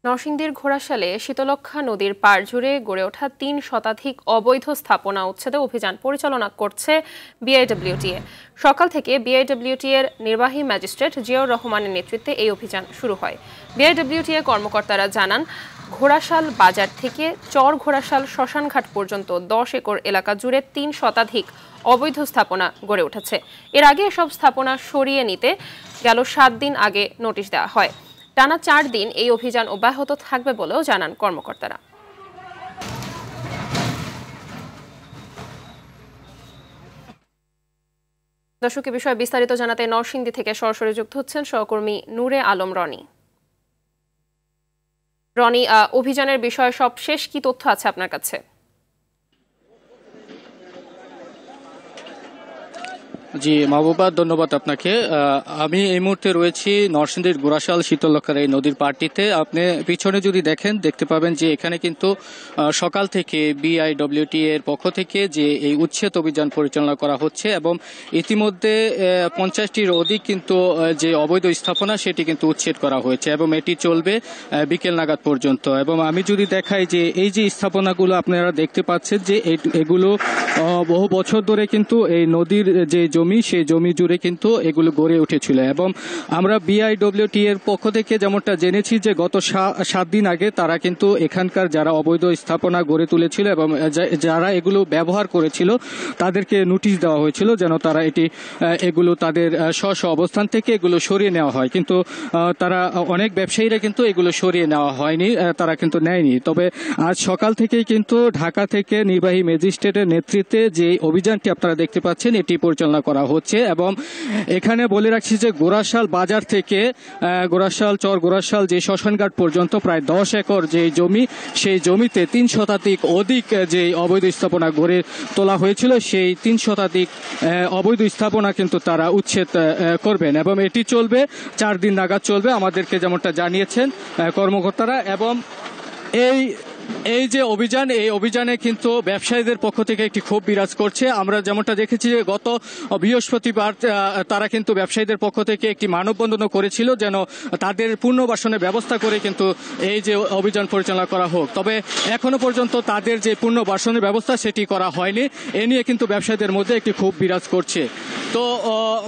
নরসিংদীর ঘোড়াশালে শীতলক্ষ্যা নদীর পাড় জুড়ে গড়ে ওঠা ৩ শতাধিক অবৈধ স্থাপনা উচ্ছেদে অভিযান পরিচালনা করছে বিআইডব্লিউটিএ। সকাল থেকে বিআইডব্লিউটিএ এর নির্বাহী ম্যাজিস্ট্রেট জিয়াউর রহমানের নেতৃত্বে এই অভিযান শুরু হয়। বিআইডব্লিউটিএ কর্মকর্তারা জানান, ঘোড়াশাল বাজার থেকে চর ঘোড়াশাল শ্মশানঘাট পর্যন্ত ১০ একর এলাকা জুড়ে ৩ শতাধিক অবৈধ স্থাপনা গড়ে উঠেছে। এর আগে এসব স্থাপনা সরিয়ে নিতে গেল ৭ দিন আগে নোটিশ দেওয়া হয়। টানা ৪ দিন এই অভিযান অব্যাহত থাকবে বলেও জানান কর্মকর্তারা। দর্শক, বিষয়ে বিস্তারিত জানাতে নরসিংদী থেকে সরাসরি যুক্ত হচ্ছেন সহকর্মী নূরে আলম রনি। রনি, অভিযানের বিষয়ে সবশেষ কি তথ্য আছে আপনার কাছে? জি মাহবুবা, ধন্যবাদ আপনাকে। আমি এই মুহূর্তে রয়েছি নরসিংদীর ঘোড়াশাল শীতলক্ষ্যার এই নদীর পাড়টিতে। আপনি পিছনে যদি দেখেন, দেখতে পাবেন যে এখানে কিন্তু সকাল থেকে বিআইডব্লিউটিএ এর পক্ষ থেকে যে এই উচ্ছেদ অভিযান পরিচালনা করা হচ্ছে এবং ইতিমধ্যে 50টির অধিক কিন্তু যে অবৈধ স্থাপনা সেটি কিন্তু উচ্ছেদ করা হয়েছে এবং এটি চলবে বিকেল নাগাদ পর্যন্ত। এবং আমি যদি দেখাই যে এই যে স্থাপনাগুলো আপনারা দেখতে পাচ্ছেন যে এগুলো বহু বছর ধরে কিন্তু এই নদীর যে জমি, সেই জমি জুড়ে কিন্তু এগুলো গড়ে উঠেছিল এবং আমরা বিআইডব্লিউটিএ এর পক্ষ থেকে যেমনটা জেনেছি যে গত 7 দিন আগে তারা কিন্তু এখানকার যারা অবৈধ স্থাপনা গড়ে তুলেছিল এবং যারা এগুলো ব্যবহার করেছিল তাদেরকে নোটিশ দেওয়া হয়েছিল যেন তারা এগুলো তাদের স্ব অবস্থান থেকে এগুলো সরিয়ে নেওয়া হয়। কিন্তু তারা অনেক ব্যবসায়ীরা কিন্তু এগুলো সরিয়ে নেওয়া হয়নি, তারা কিন্তু নেয়নি। তবে আজ সকাল থেকেই কিন্তু ঢাকা থেকে নির্বাহী ম্যাজিস্ট্রেটের নেতৃত্বে যে অভিযানটি আপনারা দেখতে পাচ্ছেন এটি পরিচালনা করা হচ্ছে এবং এখানে বলে রাখছি যে ঘোড়াশাল বাজার থেকে চর ঘোড়াশাল যে শ্মশানঘাট পর্যন্ত প্রায় 10 একর যে জমি, সেই জমিতে 3 শতাধিক অধিক যে অবৈধ স্থাপনা গড়ে তোলা হয়েছিল, সেই 3 শতাধিক অবৈধ স্থাপনা কিন্তু তারা উচ্ছেদ করবেন এবং এটি চলবে 4 দিন নাগাদ চলবে, আমাদেরকে যেমনটা জানিয়েছেন কর্মকর্তারা। এবং এই যে অভিযান, এই অভিযানে কিন্তু ব্যবসায়ীদের পক্ষ থেকে একটি ক্ষোভ বিরাজ করছে। আমরা যেমনটা দেখেছি যে গত বৃহস্পতিবার তারা কিন্তু ব্যবসায়ীদের পক্ষ থেকে একটি মানববন্ধনও করেছিল যেন তাদের পুনর্বাসনের ব্যবস্থা করে কিন্তু এই যে অভিযান পরিচালনা করা হোক। তবে এখনো পর্যন্ত তাদের যে পুনর্বাসনের ব্যবস্থা সেটি করা হয়নি, এ নিয়ে কিন্তু ব্যবসায়ীদের মধ্যে একটি ক্ষোভ বিরাজ করছে। তো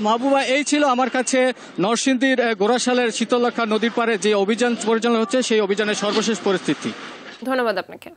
মাহবুবা, এই ছিল আমার কাছে নরসিংদীর ঘোড়াশালের শীতলক্ষ্যা নদীর পাড়ে যে অভিযান পরিচালনা হচ্ছে সেই অভিযানের সর্বশেষ পরিস্থিতি। ধন্যবাদ আপনাকে।